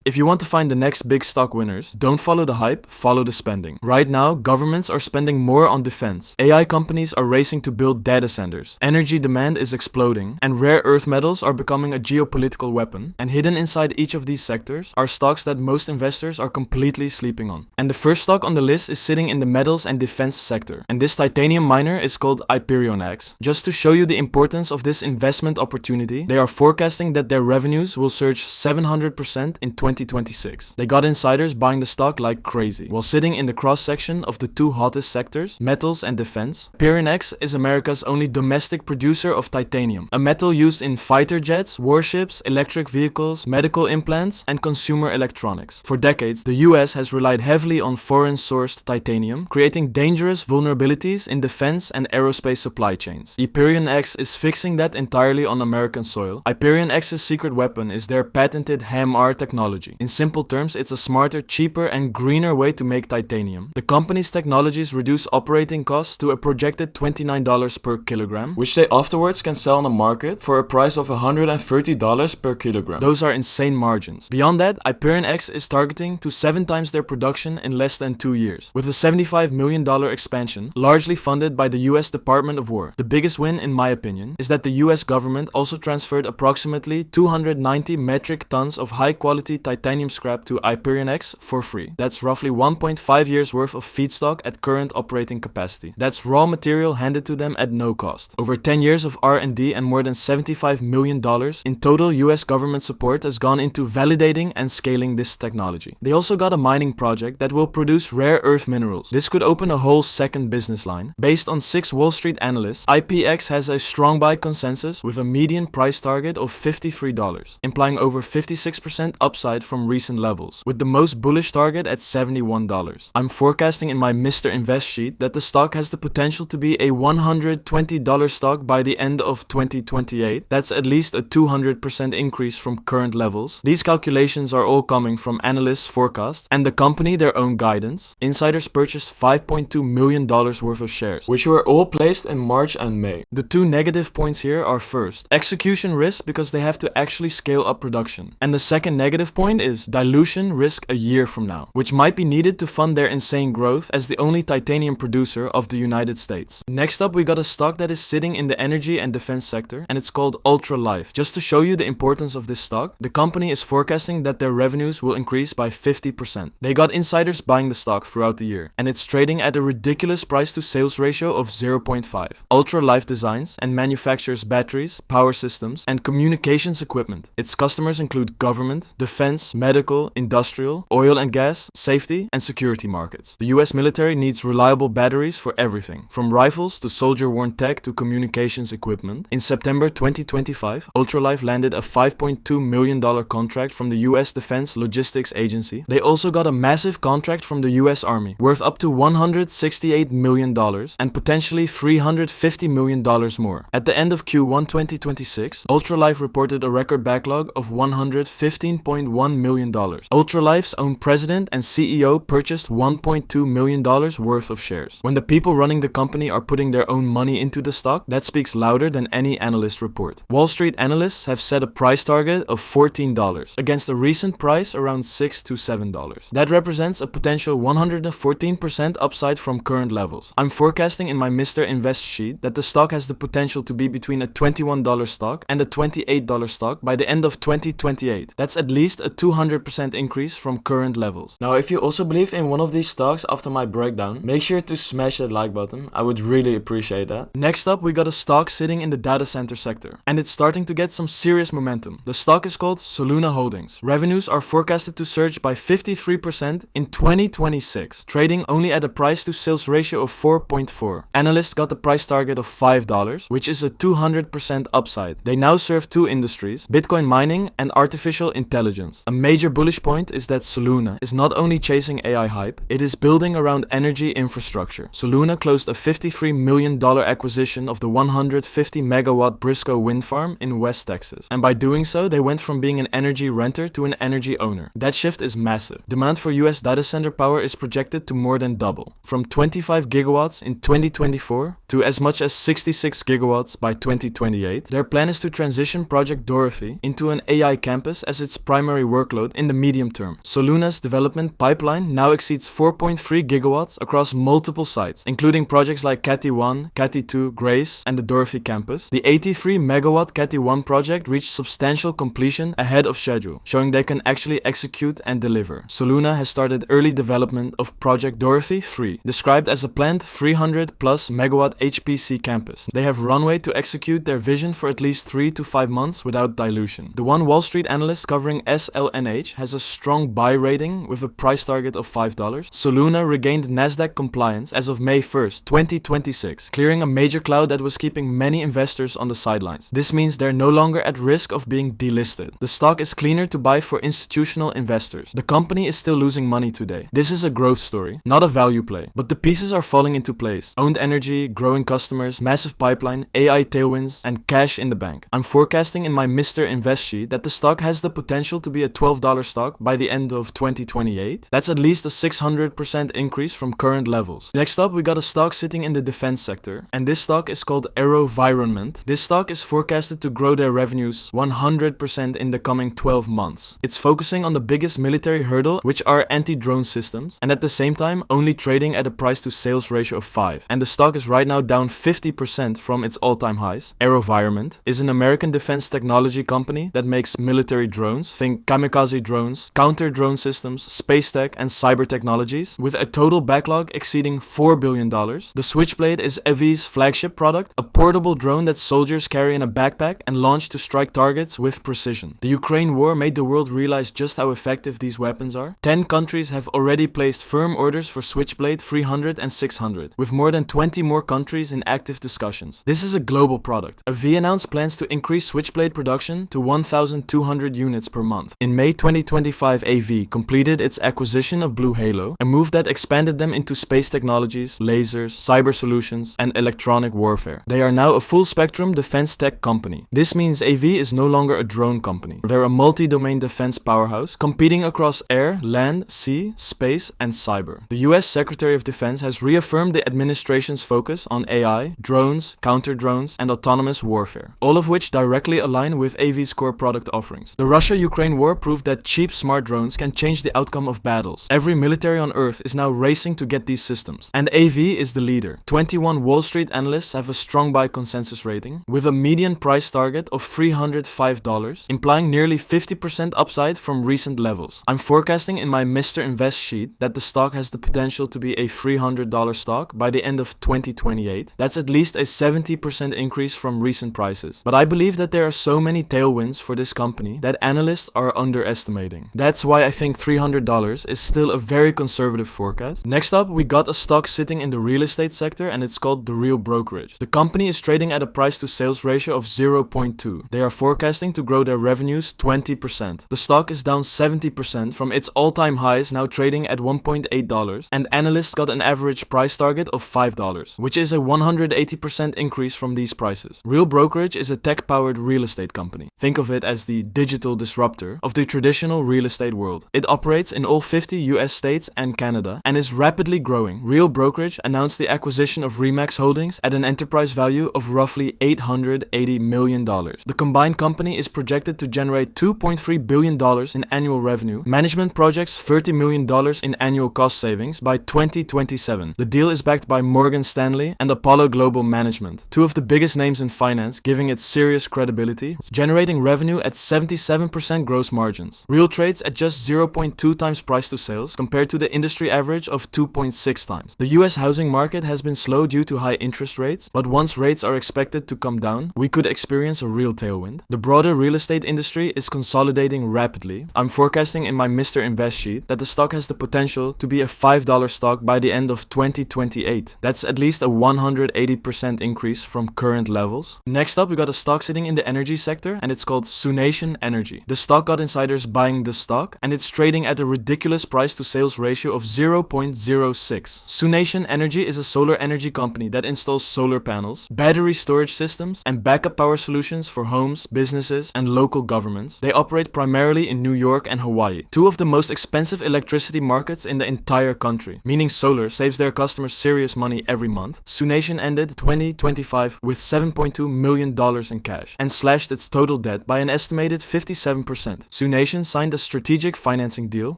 If you want to find the next big stock winners, don't follow the hype, follow the spending. Right now, governments are spending more on defense. AI companies are racing to build data centers. Energy demand is exploding, and rare earth metals are becoming a geopolitical weapon. And hidden inside each of these sectors are stocks that most investors are completely sleeping on. And the first stock on the list is sitting in the metals and defense sector. And this titanium miner is called SLNH. Just to show you the importance of this investment opportunity, they are forecasting that their revenues will surge 700% in 2026. They got insiders buying the stock like crazy. While sitting in the cross-section of the two hottest sectors, metals and defense, SLNH is America's only domestic producer of titanium, a metal used in fighter jets, warships, electric vehicles, medical implants, and consumer electronics. For decades, the US has relied heavily on foreign-sourced titanium, creating dangerous vulnerabilities in defense and aerospace supply chains. SLNH is fixing that entirely on American soil. SLNH's secret weapon is their patented HAMR technology. In simple terms, it's a smarter, cheaper, and greener way to make titanium. The company's technologies reduce operating costs to a projected $29 per kilogram, which they afterwards can sell on the market for a price of $130 per kilogram. Those are insane margins. Beyond that, SLNH is targeting to 7 times their production in less than 2 years, with a $75 million expansion, largely funded by the US Department of War. The biggest win, in my opinion, is that the US government also transferred approximately 290 metric tons of high-quality titanium scrap to SLNH for free. That's roughly 1.5 years worth of feedstock at current operating capacity. That's raw material handed to them at no cost. Over 10 years of R&D and more than $75 million in total US government support has gone into validating and scaling this technology. They also got a mining project that will produce rare earth minerals. This could open a whole second business line. Based on 6 Wall Street analysts, SLNH has a strong buy consensus with a median price target of $53, implying over 56% upside from recent levels, with the most bullish target at $71. I'm forecasting in my Mr. Invest sheet that the stock has the potential to be a $120 stock by the end of 2028. That's at least a 200% increase from current levels. These calculations are all coming from analysts' forecasts and the company their own guidance. Insiders purchased $5.2 million worth of shares, which were all placed in March and May. The two negative points here are first, execution risk because they have to actually scale up production. And the second negative point is dilution risk a year from now, which might be needed to fund their insane growth as the only titanium producer of the United States. Next up, we got a stock that is sitting in the energy and defense sector, and it's called Ultralife. Just to show you the importance of this stock, the company is forecasting that their revenues will increase by 50%. They got insiders buying the stock throughout the year, and it's trading at a ridiculous price to sales ratio of 0.5. Ultralife designs and manufactures batteries, power systems, and communications equipment. Its customers include government, defense, medical, industrial, oil and gas, safety, and security markets. The US military needs reliable batteries for everything, from rifles to soldier-worn tech to communications equipment. In September 2025, Ultralife landed a $5.2 million contract from the US Defense Logistics Agency. They also got a massive contract from the US Army, worth up to $168 million and potentially $350 million more. At the end of Q1 2026, Ultralife reported a record backlog of $115.1 million. Ultralife's own president and CEO purchased $1.2 million worth of shares. When the people running the company are putting their own money into the stock, that speaks louder than any analyst report. Wall Street analysts have set a price target of $14 against a recent price around $6 to $7. That represents a potential 114% upside from current levels. I'm forecasting in my Mr. Invest sheet that the stock has the potential to be between a $21 stock and a $28 stock by the end of 2028. That's at least a 200% increase from current levels. Now, if you also believe in one of these stocks after my breakdown, make sure to smash that like button. I would really appreciate that. Next up, we got a stock sitting in the data center sector, and it's starting to get some serious momentum. The stock is called SUNE Holdings. Revenues are forecasted to surge by 53% in 2026, trading only at a price to sales ratio of 4.4. Analysts got the price target of $5, which is a 200% upside. They now serve 2 industries, Bitcoin mining and artificial intelligence. A major bullish point is that SUNE is not only chasing AI hype, it is building around energy infrastructure. SUNE closed a $53 million acquisition of the 150 megawatt Briscoe wind farm in West Texas. And by doing so, they went from being an energy renter to an energy owner. That shift is massive. Demand for US data center power is projected to more than double, from 25 gigawatts in 2024 to as much as 66 gigawatts by 2028. Their plan is to transition Project Dorothy into an AI campus as its primary workload in the medium term. Soluna's development pipeline now exceeds 4.3 gigawatts across multiple sites, including projects like Cati 1, Cati 2, Grace, and the Dorothy campus. The 83 megawatt Cati 1 project reached substantial completion ahead of schedule, showing they can actually execute and deliver. Soluna has started early development of Project Dorothy 3, described as a planned 300 plus megawatt HPC campus. They have runway to execute their vision for at least 3 to 5 months without dilution. The one Wall Street analyst covering SLNH has a strong buy rating with a price target of $5. Soluna regained Nasdaq compliance as of May 1st, 2026, clearing a major cloud that was keeping many investors on the sidelines. This means they're no longer at risk of being delisted. The stock is cleaner to buy for institutional investors. The company is still losing money today. This is a growth story, not a value play, but the pieces are falling into place. Owned energy, growing customers, massive pipeline, AI tailwinds, and cash in the bank. I'm forecasting in my Mr. Invest sheet that the stock has the potential to be a $12 stock by the end of 2028. That's at least a 600% increase from current levels. Next up, we got a stock sitting in the defense sector, and this stock is called AeroVironment. This stock is forecasted to grow their revenues 100% in the coming 12 months. It's focusing on the biggest military hurdle, which are anti-drone systems, and at the same time only trading at a price to sales ratio of 5. And the stock is right now down 50% from its all-time highs. AeroVironment is an American defense technology company that makes military drones, think kamikaze drones, counter-drone systems, space tech, and cyber technologies, with a total backlog exceeding $4 billion. The Switchblade is AVAV's flagship product, a portable drone that soldiers carry in a backpack and launch to strike targets with precision. The Ukraine war made the world realize just how effective these weapons are. 10 countries have already placed firm orders for Switchblade 300 and 600, with more than 20 more countries in active discussions. This is a global product. AVAV announced plans to increase Switchblade production to 1,200 units per month. In May 2025, AVAV completed its acquisition of Blue Halo, a move that expanded them into space technologies, lasers, cyber solutions, and electronic warfare. They are now a full-spectrum defense tech company. This means AVAV is no longer a drone company. They're a multi-domain defense powerhouse, competing across air, land, sea, space, and cyber. The US Secretary of Defense has reaffirmed the administration's focus on AI, drones, counter-drones, and autonomous warfare, all of which directly align with AVAV's core product offerings. The Russia-Ukraine war proved that cheap smart drones can change the outcome of battles. Every military on Earth is now racing to get these systems, and AVAV is the leader. 21 Wall Street analysts have a strong buy consensus rating, with a median price target of $305, implying nearly 50% upside from recent levels. I'm forecasting in my Mr. Invest sheet that the stock has the potential to be a $300 stock by the end of 2028. That's at least a 70% increase from recent prices. But I believe that there are so many tailwinds for this company that analysts are underestimating. That's why I think $300 is still a very conservative forecast. Next up, we got a stock sitting in the real estate sector, and it's called The Real Brokerage. The company is trading at a price to sales ratio of 0.2. They are forecasting to grow their revenues 20%. The stock is down 70% from its all-time highs, now trading at $1.8, and analysts got an average price target of $5, which is a 180% increase from these prices. Real Brokerage is a tech-powered real estate company. Think of it as the digital disruptor of the traditional real estate world. It operates in all 50 US states and Canada and is rapidly growing. Real Brokerage announced the acquisition of REAX Holdings at an enterprise value of roughly $880 million. The combined company is projected to generate $2.3 billion in annual revenue, management projects $30 million in annual cost savings by 2027. The deal is backed by Morgan Stanley and Apollo Global Management, two of the biggest names in finance, giving it serious credibility, generating revenue at 77% gross margins. Real trades at just 0.2 times price to sales compared to the industry average of 2.6 times. The US housing market has been slow due to high interest rates, but once rates are expected to come down, we could experience a real tailwind. The broader real estate industry is consolidating rapidly. I'm forecasting in my Mr. Invest sheet that the stock has the potential to be a $5 stock by the end of 2028. That's at least a 180% increase from current levels. Next up, we got a stock sitting in the energy sector, and it's called SUNE Energy. The stock got insiders buying the stock, and it's trading at a ridiculous price to sales ratio of 0.06. SUNE Energy is a solar energy company that installs solar panels, battery storage systems, and backup power solutions for homes, businesses, and local governments. They operate primarily in New York and Hawaii, two of the most expensive electricity markets in the entire country, meaning solar saves their customers serious money every month. SUNE ended 2025 with $7.2 million in cash and slashed its total debt by an estimated 57%. SUNE signed a strategic financing deal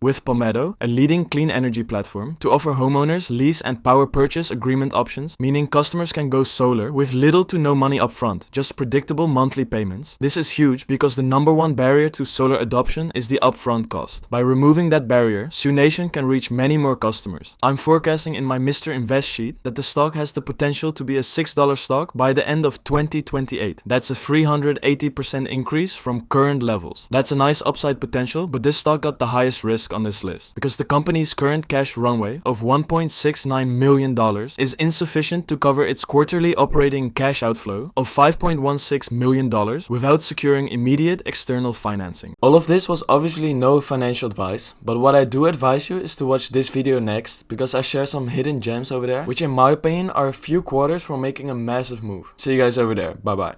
with Palmetto, a leading clean energy platform, to offer homeowners lease and power purchase agreement options, meaning customers can go solar with little to no money upfront, just predictable monthly payments. This is huge because the number one barrier to solar adoption is the upfront cost. By removing that barrier, SUNE can reach many more customers. I'm forecasting in my Mr. Invest sheet that the stock has the potential to be a $6 stock by the end of 2028. That's a 380% increase from current levels. That's a nice upside potential, but this stock got the highest risk on this list because the company's current cash runway of $1.69 million is insufficient to cover its quarterly operating cash outflow of $5.16 million without securing immediate external financing. All of this was obviously no financial advice, but what I do advise you is to watch this video next because I share some hidden gems over there, which in my opinion are a few quarters from making a massive move. See you guys over there. Bye bye.